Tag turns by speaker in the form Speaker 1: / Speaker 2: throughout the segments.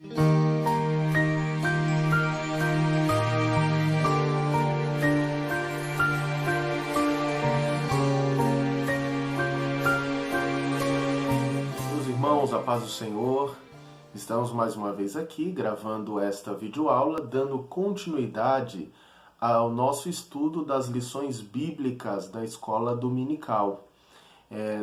Speaker 1: Meus irmãos, a paz do Senhor, estamos mais uma vez aqui gravando esta videoaula, dando continuidade ao nosso estudo das lições bíblicas da escola dominical,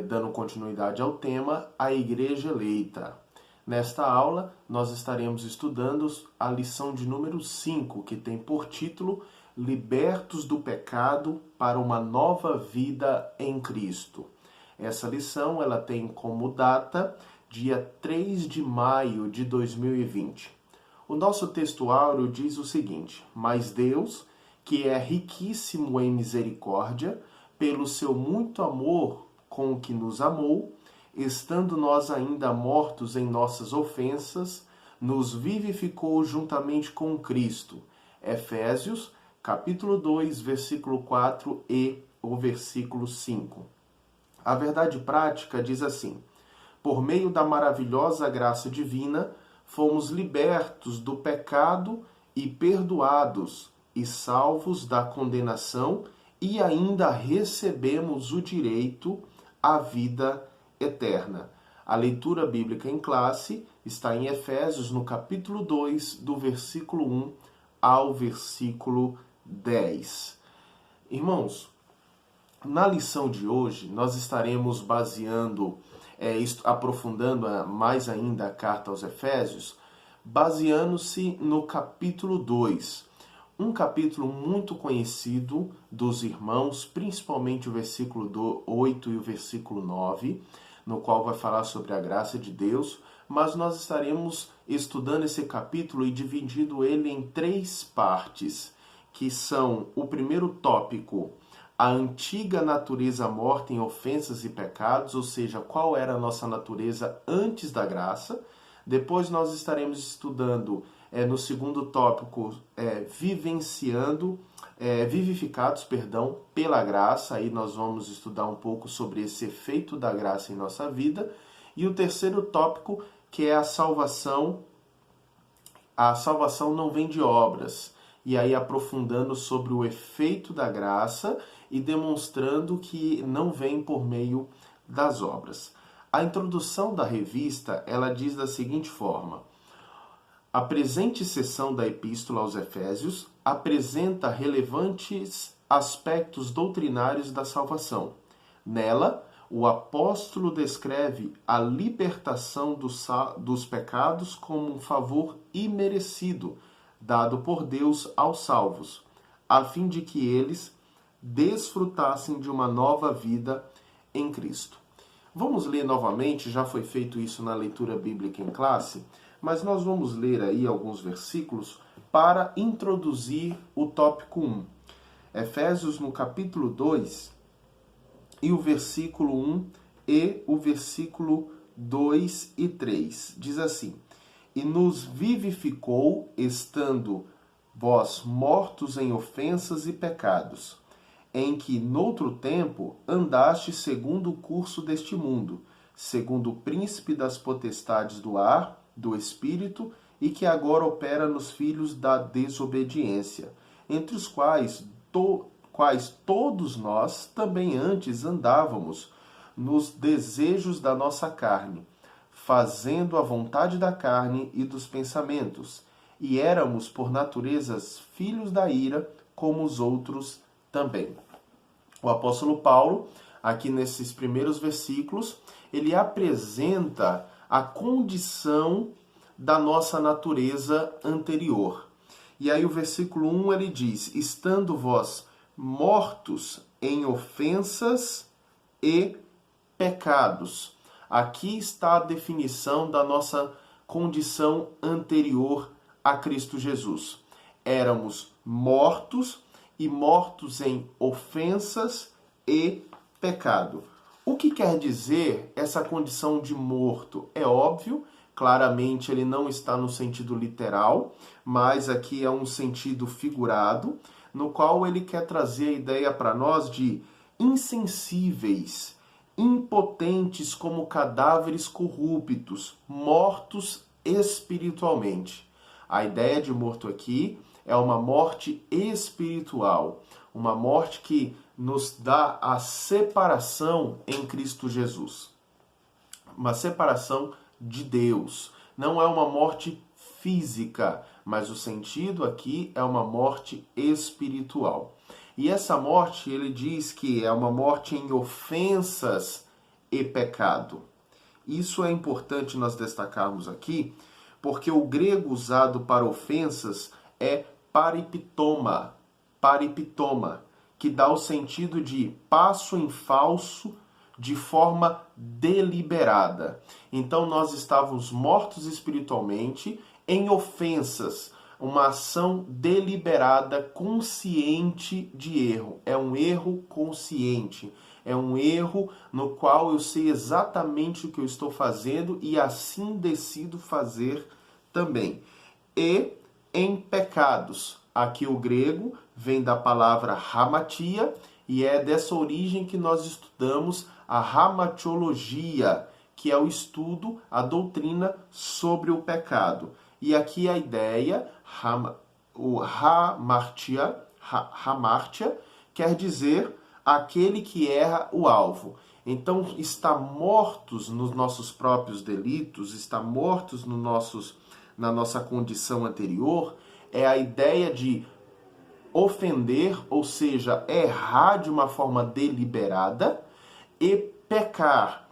Speaker 1: dando continuidade ao tema A Igreja Eleita. Nesta aula, nós estaremos estudando a lição de número 5, que tem por título Libertos do Pecado para uma Nova Vida em Cristo. Essa lição ela tem como data dia 3 de maio de 2020. O nosso texto áureo diz o seguinte: Mas Deus, que é riquíssimo em misericórdia, pelo seu muito amor com que nos amou, estando nós ainda mortos em nossas ofensas, nos vivificou juntamente com Cristo. Efésios, capítulo 2, versículo 4 e o versículo 5. A verdade prática diz assim: por meio da maravilhosa graça divina, fomos libertos do pecado e perdoados e salvos da condenação e ainda recebemos o direito à vida eterna. A leitura bíblica em classe está em Efésios, no capítulo 2, do versículo 1 ao versículo 10. Irmãos, na lição de hoje, nós estaremos aprofundando mais ainda a carta aos Efésios, baseando-se no capítulo 2. Um capítulo muito conhecido dos irmãos, principalmente o versículo 8 e o versículo 9, no qual vai falar sobre a graça de Deus, mas nós estaremos estudando esse capítulo e dividindo ele em 3 partes, que são o primeiro tópico, a antiga natureza morta em ofensas e pecados, ou seja, qual era a nossa natureza antes da graça. Depois nós estaremos estudando, no segundo tópico, vivificados pela graça. Aí nós vamos estudar um pouco sobre esse efeito da graça em nossa vida. E o terceiro tópico, que é a salvação. A salvação não vem de obras. E aí aprofundando sobre o efeito da graça e demonstrando que não vem por meio das obras. A introdução da revista, ela diz da seguinte forma: a presente seção da Epístola aos Efésios apresenta relevantes aspectos doutrinários da salvação. Nela, o apóstolo descreve a libertação dos pecados como um favor imerecido dado por Deus aos salvos, a fim de que eles desfrutassem de uma nova vida em Cristo. Vamos ler novamente, já foi feito isso na leitura bíblica em classe, mas nós vamos ler aí alguns versículos para introduzir o tópico 1. Efésios no capítulo 2, e o versículo 1 e o versículo 2 e 3. Diz assim: E nos vivificou, estando vós mortos em ofensas e pecados, em que noutro tempo andaste segundo o curso deste mundo, segundo o príncipe das potestades do ar, do espírito, e que agora opera nos filhos da desobediência, entre os quais todos nós também antes andávamos nos desejos da nossa carne, fazendo a vontade da carne e dos pensamentos, e éramos por naturezas filhos da ira, como os outros também. O apóstolo Paulo, aqui nesses primeiros versículos, ele apresenta a condição da nossa natureza anterior. E aí o versículo 1 ele diz: estando vós mortos em ofensas e pecados. Aqui está a definição da nossa condição anterior a Cristo Jesus. Éramos mortos e mortos em ofensas e pecado. O que quer dizer essa condição de morto? É óbvio, claramente ele não está no sentido literal, mas aqui é um sentido figurado, no qual ele quer trazer a ideia para nós de insensíveis, impotentes como cadáveres corruptos, mortos espiritualmente. A ideia de morto aqui é uma morte espiritual, uma morte que nos dá a separação em Cristo Jesus. Uma separação de Deus. Não é uma morte física, mas o sentido aqui é uma morte espiritual. E essa morte, ele diz que é uma morte em ofensas e pecado. Isso é importante nós destacarmos aqui, porque o grego usado para ofensas é pariptoma, que dá o sentido de passo em falso de forma deliberada. Então nós estávamos mortos espiritualmente em ofensas, uma ação deliberada, consciente de erro. É um erro consciente. É um erro no qual eu sei exatamente o que eu estou fazendo e assim decido fazer também. E em pecados. Aqui o grego vem da palavra hamatia e é dessa origem que nós estudamos a hamatiologia, que é o estudo, a doutrina sobre o pecado. E aqui a ideia, o hamartia, quer dizer aquele que erra o alvo. Então, está mortos nos nossos próprios delitos, está mortos na nossa condição anterior, é a ideia de ofender, ou seja, errar de uma forma deliberada, e pecar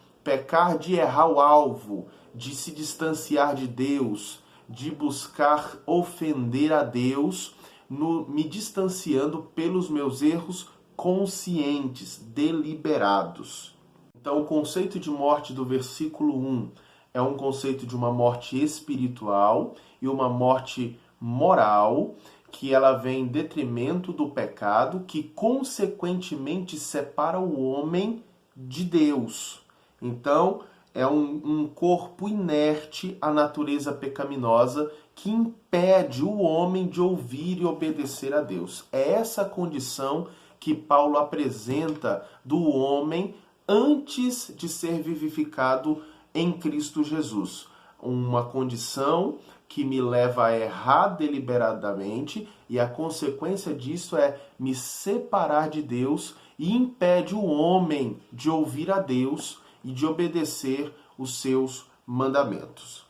Speaker 1: de errar o alvo, de se distanciar de Deus, de buscar ofender a Deus, me distanciando pelos meus erros conscientes, deliberados. Então, o conceito de morte do versículo 1 é um conceito de uma morte espiritual e uma morte moral, que ela vem em detrimento do pecado, que consequentemente separa o homem de Deus. Então, é um corpo inerte à natureza pecaminosa que impede o homem de ouvir e obedecer a Deus. É essa condição que Paulo apresenta do homem antes de ser vivificado em Cristo Jesus. Uma condição que me leva a errar deliberadamente e a consequência disso é me separar de Deus e impede o homem de ouvir a Deus e de obedecer os seus mandamentos.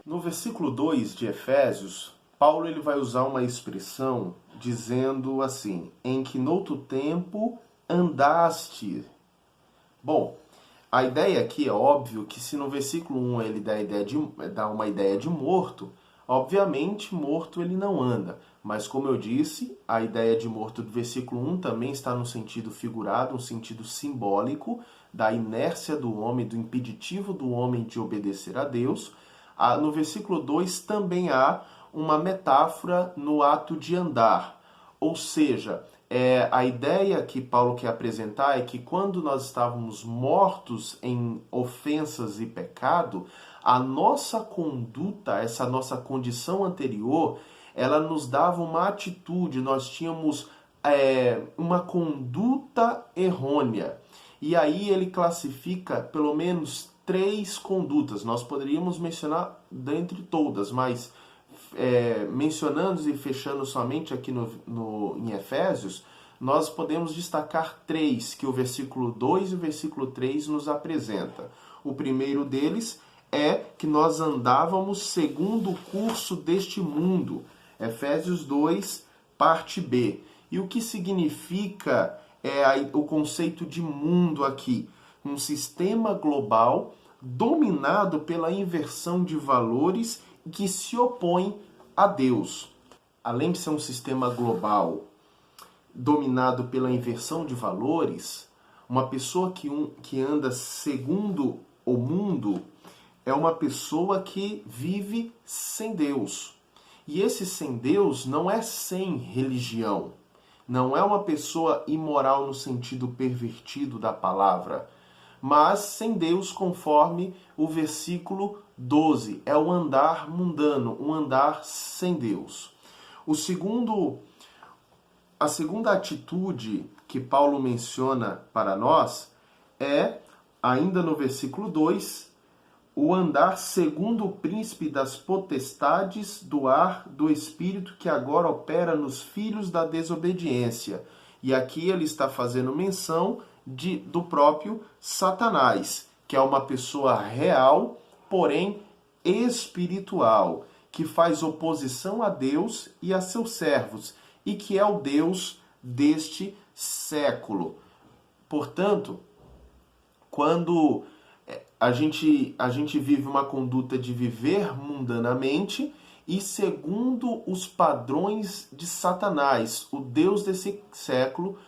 Speaker 1: No versículo 2 de Efésios, Paulo ele vai usar uma expressão dizendo assim, em que noutro tempo andaste. Bom, a ideia aqui é óbvio que se no versículo 1 ele dá uma ideia de morto, obviamente morto ele não anda. Mas como eu disse, a ideia de morto do versículo 1 também está no sentido figurado, um sentido simbólico da inércia do homem, do impeditivo do homem de obedecer a Deus. No versículo 2 também há uma metáfora no ato de andar, ou seja, a ideia que Paulo quer apresentar é que quando nós estávamos mortos em ofensas e pecado, a nossa conduta, essa nossa condição anterior, ela nos dava uma atitude, nós tínhamos uma conduta errônea. E aí ele classifica pelo menos 3 condutas. Nós poderíamos mencionar dentre todas, mas mencionando e fechando somente aqui em Efésios, nós podemos destacar 3 que o versículo 2 e o versículo 3 nos apresenta. O primeiro deles é que nós andávamos segundo o curso deste mundo. Efésios 2, parte B. E o que significa o conceito de mundo aqui? Um sistema global dominado pela inversão de valores que se opõe a Deus. Além de ser um sistema global dominado pela inversão de valores, uma pessoa que anda segundo o mundo é uma pessoa que vive sem Deus. E esse sem Deus não é sem religião. Não é uma pessoa imoral no sentido pervertido da palavra, mas sem Deus, conforme o versículo 12. É o andar mundano, um andar sem Deus. A segunda atitude que Paulo menciona para nós é, ainda no versículo 2, o andar segundo o príncipe das potestades do ar do espírito que agora opera nos filhos da desobediência. E aqui ele está fazendo menção do próprio Satanás, que é uma pessoa real, porém espiritual, que faz oposição a Deus e a seus servos, e que é o Deus deste século. Portanto, quando a gente vive uma conduta de viver mundanamente e segundo os padrões de Satanás, o Deus desse século,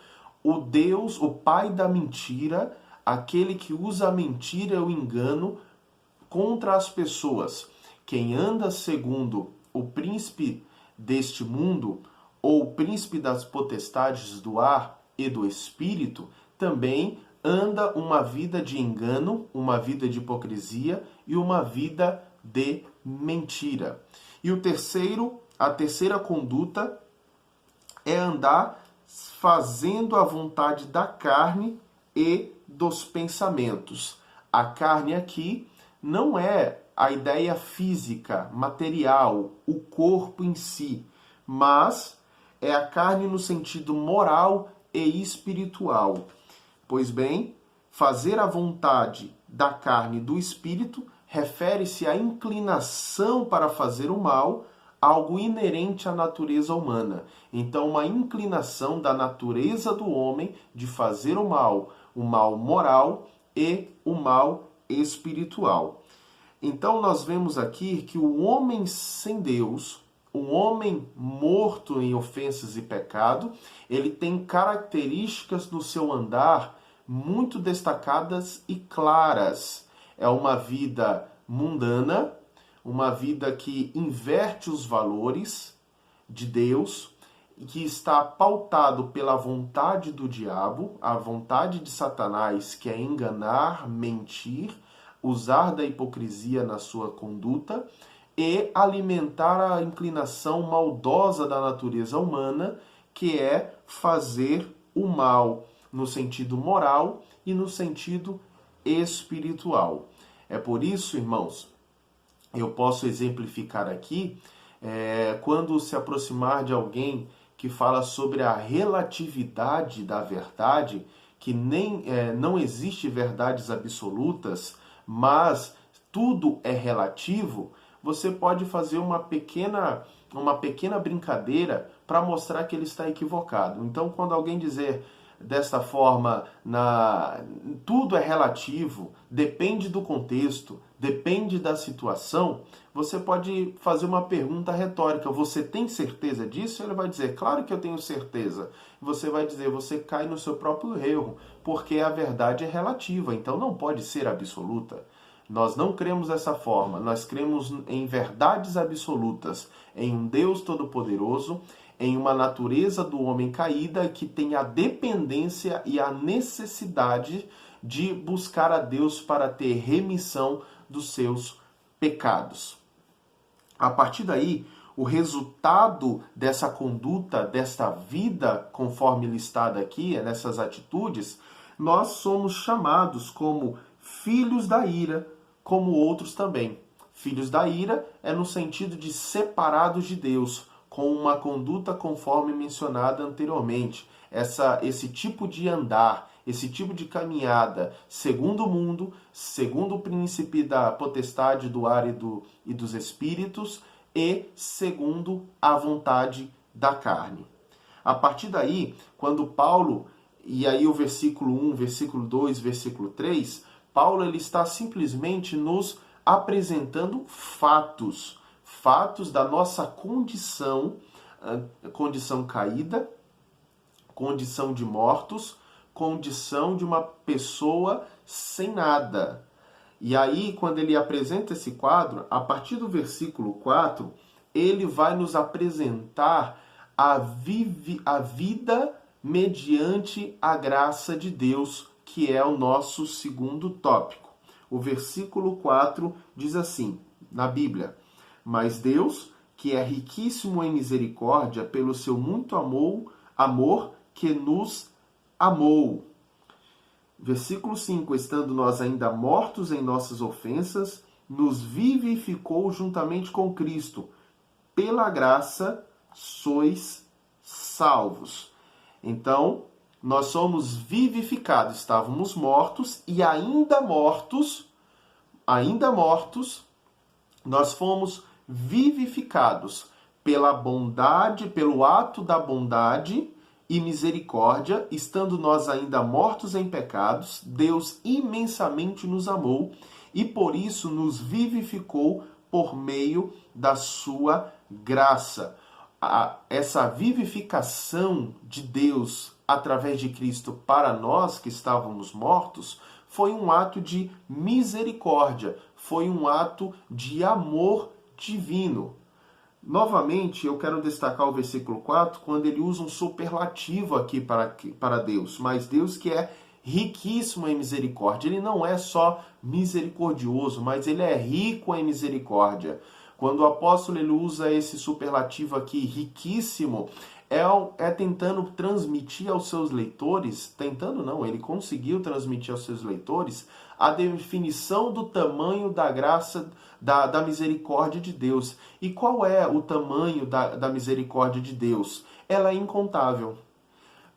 Speaker 1: o pai da mentira, aquele que usa a mentira e o engano contra as pessoas. Quem anda segundo o príncipe deste mundo, ou o príncipe das potestades do ar e do espírito, também anda uma vida de engano, uma vida de hipocrisia e uma vida de mentira. E a terceira conduta é andar fazendo a vontade da carne e dos pensamentos. A carne aqui não é a ideia física, material, o corpo em si, mas é a carne no sentido moral e espiritual. Pois bem, fazer a vontade da carne e do espírito refere-se à inclinação para fazer o mal, algo inerente à natureza humana. Então, uma inclinação da natureza do homem de fazer o mal moral e o mal espiritual. Então, nós vemos aqui que o homem sem Deus, um homem morto em ofensas e pecado, ele tem características no seu andar muito destacadas e claras. É uma vida mundana, uma vida que inverte os valores de Deus, que está pautado pela vontade do diabo, a vontade de Satanás, que é enganar, mentir, usar da hipocrisia na sua conduta e alimentar a inclinação maldosa da natureza humana, que é fazer o mal no sentido moral e no sentido espiritual. É por isso, irmãos, eu posso exemplificar aqui, quando se aproximar de alguém que fala sobre a relatividade da verdade, que não existe verdades absolutas, mas tudo é relativo, você pode fazer uma pequena brincadeira para mostrar que ele está equivocado. Então, quando alguém dizer desta forma, tudo é relativo, depende do contexto, depende da situação, você pode fazer uma pergunta retórica. Você tem certeza disso? Ele vai dizer, claro que eu tenho certeza. Você vai dizer, você cai no seu próprio erro, porque a verdade é relativa, então não pode ser absoluta. Nós não cremos dessa forma, nós cremos em verdades absolutas, em um Deus Todo-Poderoso, em uma natureza do homem caída que tem a dependência e a necessidade de buscar a Deus para ter remissão dos seus pecados. A partir daí, o resultado dessa conduta, desta vida, conforme listada aqui, nessas atitudes, nós somos chamados como filhos da ira, como outros também. Filhos da ira é no sentido de separados de Deus, com uma conduta conforme mencionada anteriormente. Esse tipo de andar, esse tipo de caminhada, segundo o mundo, segundo o príncipe da potestade do ar e dos espíritos, e segundo a vontade da carne. A partir daí, quando Paulo, e aí o versículo 1, versículo 2, versículo 3, Paulo ele está simplesmente nos apresentando fatos da nossa condição caída, condição de mortos, condição de uma pessoa sem nada. E aí, quando ele apresenta esse quadro, a partir do versículo 4, ele vai nos apresentar a vida mediante a graça de Deus, que é o nosso segundo tópico. O versículo 4 diz assim, na Bíblia: mas Deus, que é riquíssimo em misericórdia, pelo seu muito amor que nos amou. Versículo 5, estando nós ainda mortos em nossas ofensas, nos vivificou juntamente com Cristo. Pela graça sois salvos. Então, nós somos vivificados, estávamos mortos e ainda mortos, nós fomos vivificados pela bondade, pelo ato da bondade e misericórdia, estando nós ainda mortos em pecados, Deus imensamente nos amou e por isso nos vivificou por meio da sua graça. Essa vivificação de Deus através de Cristo para nós que estávamos mortos foi um ato de misericórdia, foi um ato de amor divino. Novamente, eu quero destacar o versículo 4, quando ele usa um superlativo aqui para Deus, mas Deus que é riquíssimo em misericórdia. Ele não é só misericordioso, mas ele é rico em misericórdia. Quando o apóstolo ele usa esse superlativo aqui, riquíssimo, é tentando transmitir aos seus leitores, ele conseguiu transmitir aos seus leitores a definição do tamanho da graça, da misericórdia de Deus. E qual é o tamanho da misericórdia de Deus? Ela é incontável.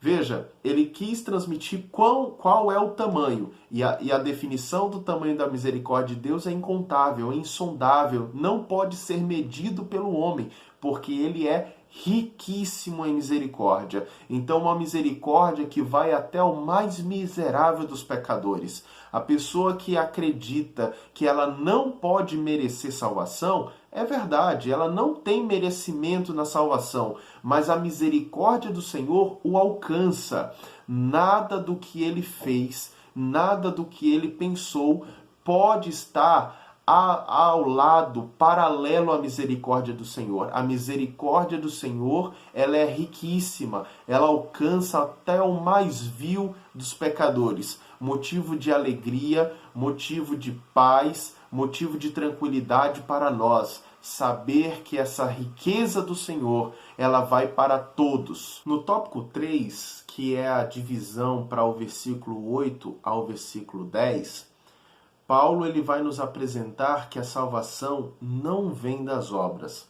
Speaker 1: Veja, ele quis transmitir qual é o tamanho. E a definição do tamanho da misericórdia de Deus é incontável, é insondável, não pode ser medido pelo homem, porque ele é riquíssimo em misericórdia. Então, uma misericórdia que vai até o mais miserável dos pecadores. A pessoa que acredita que ela não pode merecer salvação, é verdade, ela não tem merecimento na salvação, mas a misericórdia do Senhor o alcança. Nada do que ele fez, nada do que ele pensou pode estar ao lado, paralelo à misericórdia do Senhor. A misericórdia do Senhor, ela é riquíssima, ela alcança até o mais vil dos pecadores. Motivo de alegria, motivo de paz, motivo de tranquilidade para nós. Saber que essa riqueza do Senhor, ela vai para todos. No tópico 3, que é a divisão para o versículo 8 ao versículo 10, Paulo ele vai nos apresentar que a salvação não vem das obras.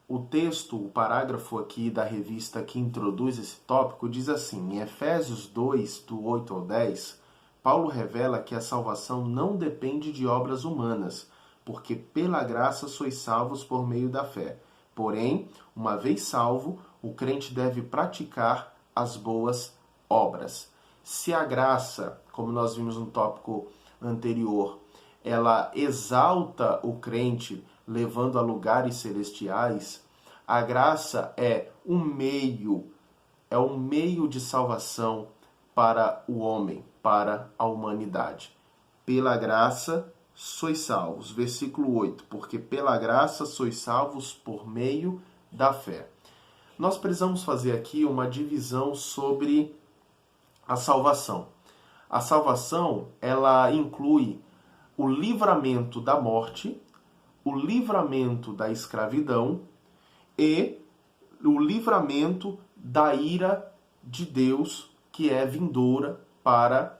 Speaker 1: O texto, o parágrafo aqui da revista que introduz esse tópico diz assim, em Efésios 2, do 8 ao 10, Paulo revela que a salvação não depende de obras humanas, porque pela graça sois salvos por meio da fé. Porém, uma vez salvo, o crente deve praticar as boas obras. Se a graça, como nós vimos no tópico anterior, ela exalta o crente, levando a lugares celestiais, a graça é um meio de salvação para o homem, para a humanidade. Pela graça sois salvos. Versículo 8. Porque pela graça sois salvos por meio da fé. Nós precisamos fazer aqui uma divisão sobre a salvação. A salvação, ela inclui o livramento da morte, o livramento da escravidão e o livramento da ira de Deus que é vindoura para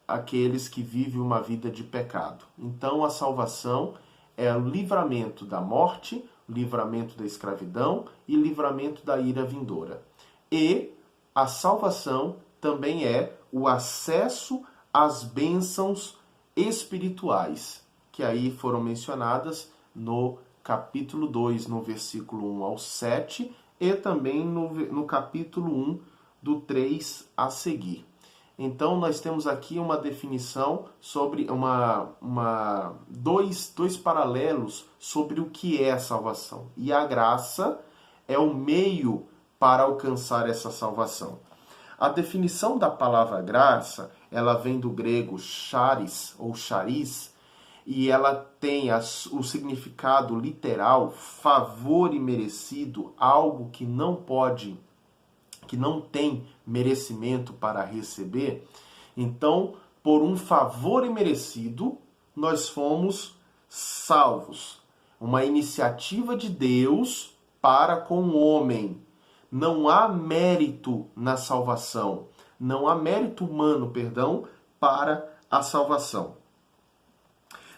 Speaker 1: aqueles que vivem uma vida de pecado. Então a salvação é o livramento da morte, livramento da escravidão e livramento da ira vindoura. E a salvação também é o acesso às bênçãos espirituais, que aí foram mencionadas no capítulo 2, no versículo 1 ao 7, e também no capítulo 1, do 3 a seguir. Então, nós temos aqui uma definição sobre dois paralelos sobre o que é a salvação. E a graça é o meio para alcançar essa salvação. A definição da palavra graça, ela vem do grego charis ou charis, e ela tem o significado literal, favor imerecido, algo que não tem merecimento para receber. Então, por um favor imerecido, nós fomos salvos. Uma iniciativa de Deus para com o homem. Não há mérito na salvação. Não há mérito humano, para a salvação.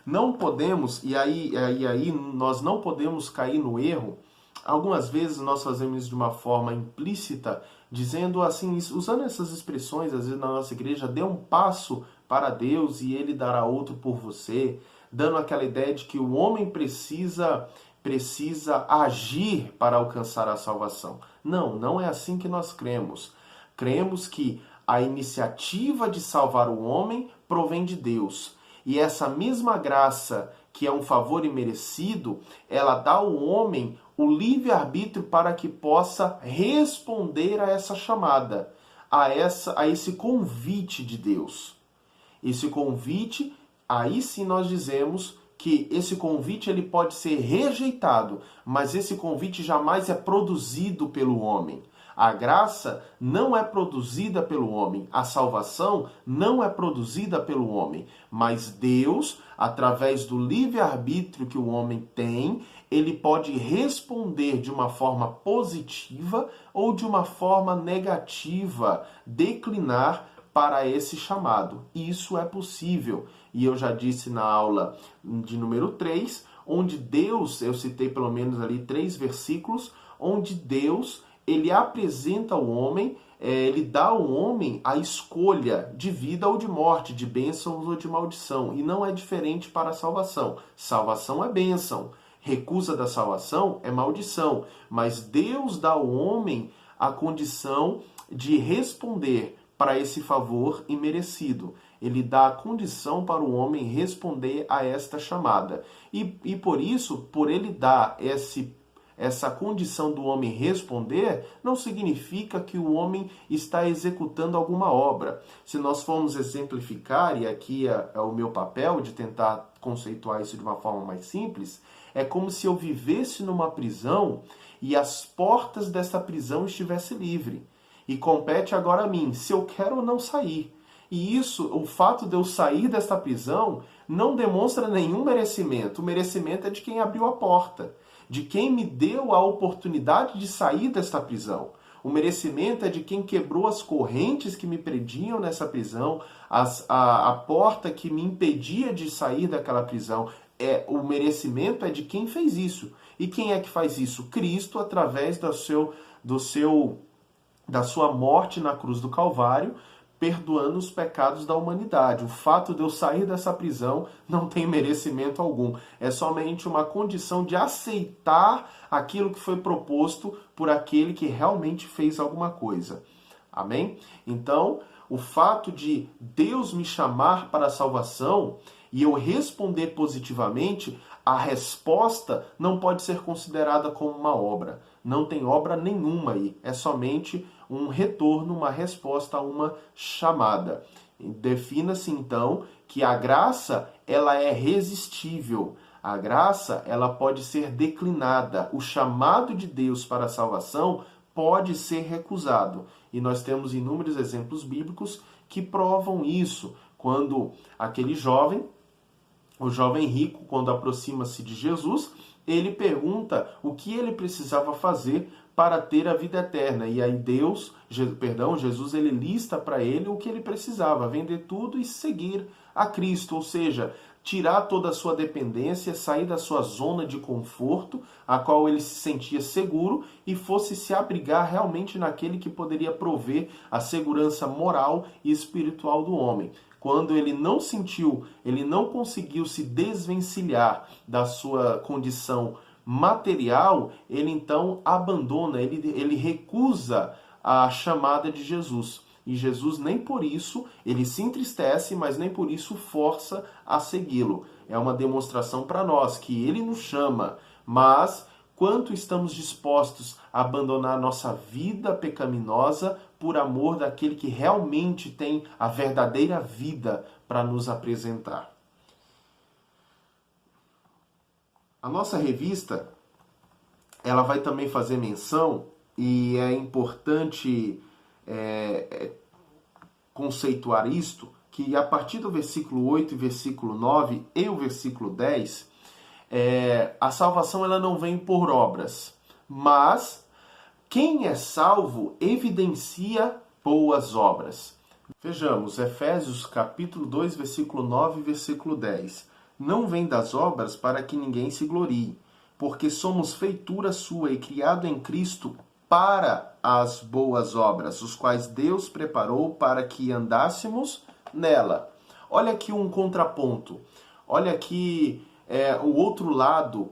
Speaker 1: Não podemos, e aí nós não podemos cair no erro. Algumas vezes nós fazemos isso de uma forma implícita, dizendo assim, usando essas expressões, às vezes na nossa igreja, dê um passo para Deus e Ele dará outro por você, dando aquela ideia de que o homem precisa agir para alcançar a salvação. Não, não é assim que nós cremos. Cremos que a iniciativa de salvar o homem provém de Deus. E essa mesma graça, que é um favor imerecido, ela dá ao homem o livre-arbítrio para que possa responder a essa chamada, a esse convite de Deus. Esse convite, aí sim nós dizemos que esse convite ele pode ser rejeitado, mas esse convite jamais é produzido pelo homem. A graça não é produzida pelo homem, a salvação não é produzida pelo homem, mas Deus, através do livre-arbítrio que o homem tem, ele pode responder de uma forma positiva ou de uma forma negativa, declinar para esse chamado. Isso é possível. E eu já disse na aula de número 3, onde Deus, eu citei pelo menos ali 3 versículos, onde Deus ele apresenta ao homem, ele dá ao homem a escolha de vida ou de morte, de bênção ou de maldição. E não é diferente para a salvação. Salvação é bênção. Recusa da salvação é maldição. Mas Deus dá ao homem a condição de responder para esse favor imerecido. Ele dá a condição para o homem responder a esta chamada. E por isso, por ele dar essa condição do homem responder, não significa que o homem está executando alguma obra. Se nós formos exemplificar, e aqui é o meu papel de tentar conceituar isso de uma forma mais simples, é como se eu vivesse numa prisão e as portas dessa prisão estivessem livres. E compete agora a mim, se eu quero ou não sair. E isso, o fato de eu sair desta prisão, não demonstra nenhum merecimento. O merecimento é de quem abriu a porta, de quem me deu a oportunidade de sair desta prisão. O merecimento é de quem quebrou as correntes que me prendiam nessa prisão, a porta que me impedia de sair daquela prisão. O merecimento é de quem fez isso. E quem é que faz isso? Cristo, através da sua morte na cruz do Calvário, perdoando os pecados da humanidade. O fato de eu sair dessa prisão não tem merecimento algum. É somente uma condição de aceitar aquilo que foi proposto por aquele que realmente fez alguma coisa. Amém? Então, o fato de Deus me chamar para a salvação e eu responder positivamente, a resposta não pode ser considerada como uma obra. Não tem obra nenhuma aí. É somente um retorno, uma resposta a uma chamada. Defina-se então que a graça ela é resistível. A graça ela pode ser declinada. O chamado de Deus para a salvação pode ser recusado. E nós temos inúmeros exemplos bíblicos que provam isso. Quando aquele jovem, o jovem rico, quando aproxima-se de Jesus, ele pergunta o que ele precisava fazer para ter a vida eterna. E aí Jesus, ele lista para ele o que ele precisava, vender tudo e seguir a Cristo, ou seja, tirar toda a sua dependência, sair da sua zona de conforto, a qual ele se sentia seguro, e fosse se abrigar realmente naquele que poderia prover a segurança moral e espiritual do homem. Quando ele não conseguiu se desvencilhar da sua condição material, ele então abandona, ele recusa a chamada de Jesus. E Jesus nem por isso, ele se entristece, mas nem por isso força a segui-lo. É uma demonstração para nós que ele nos chama, mas quanto estamos dispostos a abandonar nossa vida pecaminosa por amor daquele que realmente tem a verdadeira vida para nos apresentar. A nossa revista, ela vai também fazer menção, e é importante conceituar isto, que a partir do versículo 8 e versículo 9 e o versículo 10, a salvação ela não vem por obras, mas quem é salvo evidencia boas obras. Vejamos, Efésios capítulo 2, versículo 9 e versículo 10. não vem das obras para que ninguém se glorie, porque somos feitura sua e criado em Cristo para as boas obras, os quais Deus preparou para que andássemos nela. Olha aqui um contraponto. Olha aqui o outro lado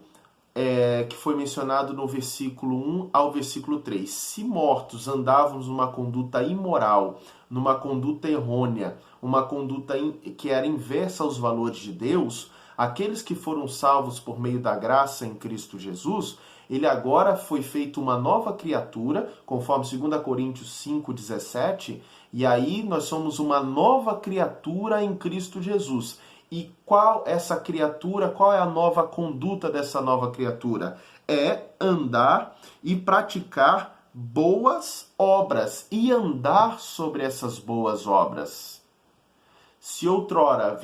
Speaker 1: que foi mencionado no versículo 1 ao versículo 3. Se mortos andávamos numa conduta imoral, numa conduta errônea, uma conduta que era inversa aos valores de Deus, aqueles que foram salvos por meio da graça em Cristo Jesus, ele agora foi feito uma nova criatura, conforme 2 Coríntios 5,17, e aí nós somos uma nova criatura em Cristo Jesus. E qual essa criatura, qual é a nova conduta dessa nova criatura? É andar e praticar boas obras e andar sobre essas boas obras. Se outrora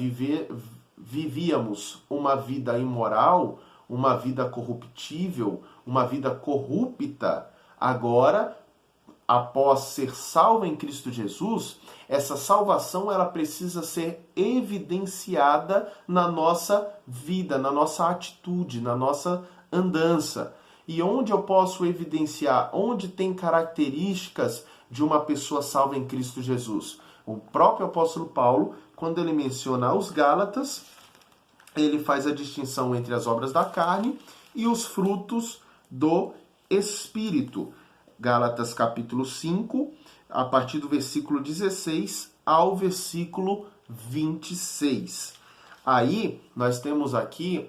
Speaker 1: vivíamos uma vida imoral, uma vida corruptível, uma vida corrupta, agora, após ser salvo em Cristo Jesus, essa salvação ela precisa ser evidenciada na nossa vida, na nossa atitude, na nossa andança. E onde eu posso evidenciar? Onde tem características de uma pessoa salva em Cristo Jesus? O próprio apóstolo Paulo, quando ele menciona os Gálatas, ele faz a distinção entre as obras da carne e os frutos do Espírito. Gálatas capítulo 5, a partir do versículo 16 ao versículo 26. Aí nós temos aqui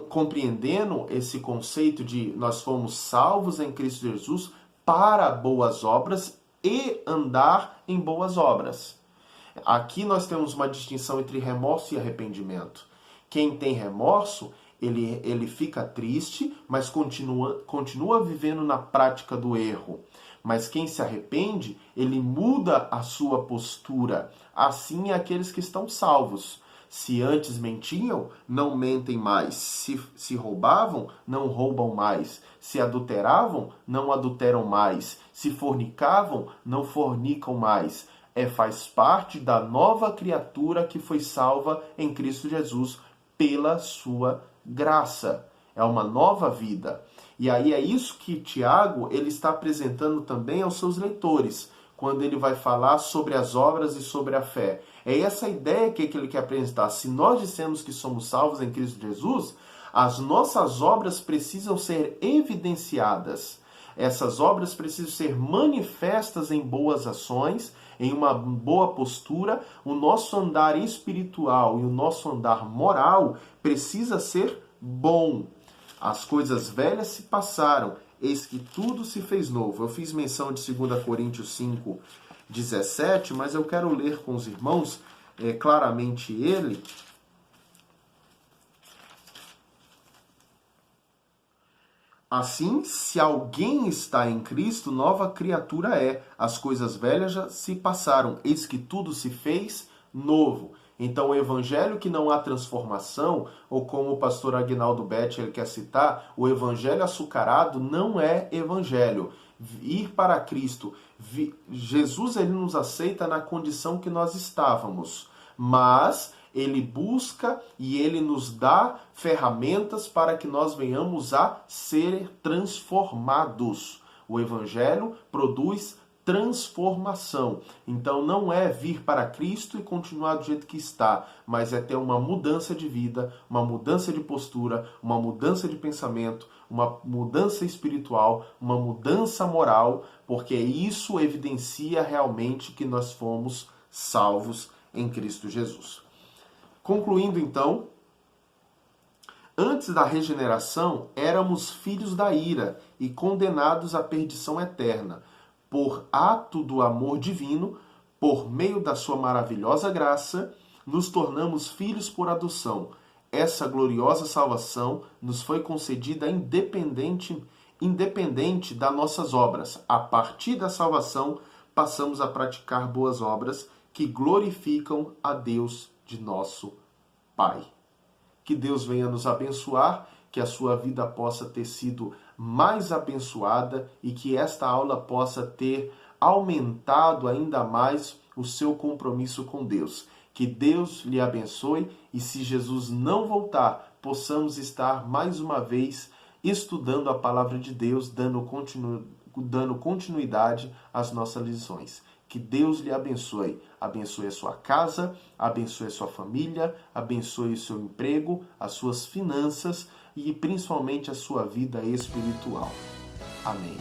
Speaker 1: compreendendo esse conceito de nós fomos salvos em Cristo Jesus para boas obras e andar em boas obras. Aqui nós temos uma distinção entre remorso e arrependimento. Quem tem remorso, ele fica triste, mas continua vivendo na prática do erro. Mas quem se arrepende, ele muda a sua postura. Assim é aqueles que estão salvos. Se antes mentiam, não mentem mais. Se roubavam, não roubam mais. Se adulteravam, não adulteram mais. Se fornicavam, não fornicam mais. Faz parte da nova criatura que foi salva em Cristo Jesus pela sua graça. É uma nova vida. E aí é isso que Tiago ele está apresentando também aos seus leitores, quando ele vai falar sobre as obras e sobre a fé. É essa ideia que ele quer apresentar. Se nós dissemos que somos salvos em Cristo Jesus, as nossas obras precisam ser evidenciadas. Essas obras precisam ser manifestas em boas ações, em uma boa postura. O nosso andar espiritual e o nosso andar moral precisa ser bom. As coisas velhas se passaram, eis que tudo se fez novo. Eu fiz menção de 2 Coríntios 5, 17, mas eu quero ler com os irmãos claramente ele. Assim, se alguém está em Cristo, nova criatura é. As coisas velhas já se passaram, eis que tudo se fez novo. Então, o evangelho que não há transformação, ou como o pastor Aguinaldo Betti ele quer citar, o evangelho açucarado não é evangelho. Ir para Cristo, Jesus ele nos aceita na condição que nós estávamos, mas ele busca e ele nos dá ferramentas para que nós venhamos a ser transformados. O evangelho produz transformação. Então não é vir para Cristo e continuar do jeito que está, mas é ter uma mudança de vida, uma mudança de postura, uma mudança de pensamento, uma mudança espiritual, uma mudança moral, porque isso evidencia realmente que nós fomos salvos em Cristo Jesus. Concluindo então, antes da regeneração éramos filhos da ira e condenados à perdição eterna. Por ato do amor divino, por meio da sua maravilhosa graça, nos tornamos filhos por adoção. Essa gloriosa salvação nos foi concedida independente das nossas obras. A partir da salvação, passamos a praticar boas obras que glorificam a Deus de nosso Pai. Que Deus venha nos abençoar, que a sua vida possa ter sido mais abençoada e que esta aula possa ter aumentado ainda mais o seu compromisso com Deus. Que Deus lhe abençoe e, se Jesus não voltar, possamos estar mais uma vez estudando a palavra de Deus, dando continuidade às nossas lições. Que Deus lhe abençoe. Abençoe a sua casa, abençoe a sua família, abençoe o seu emprego, as suas finanças e principalmente a sua vida espiritual. Amém.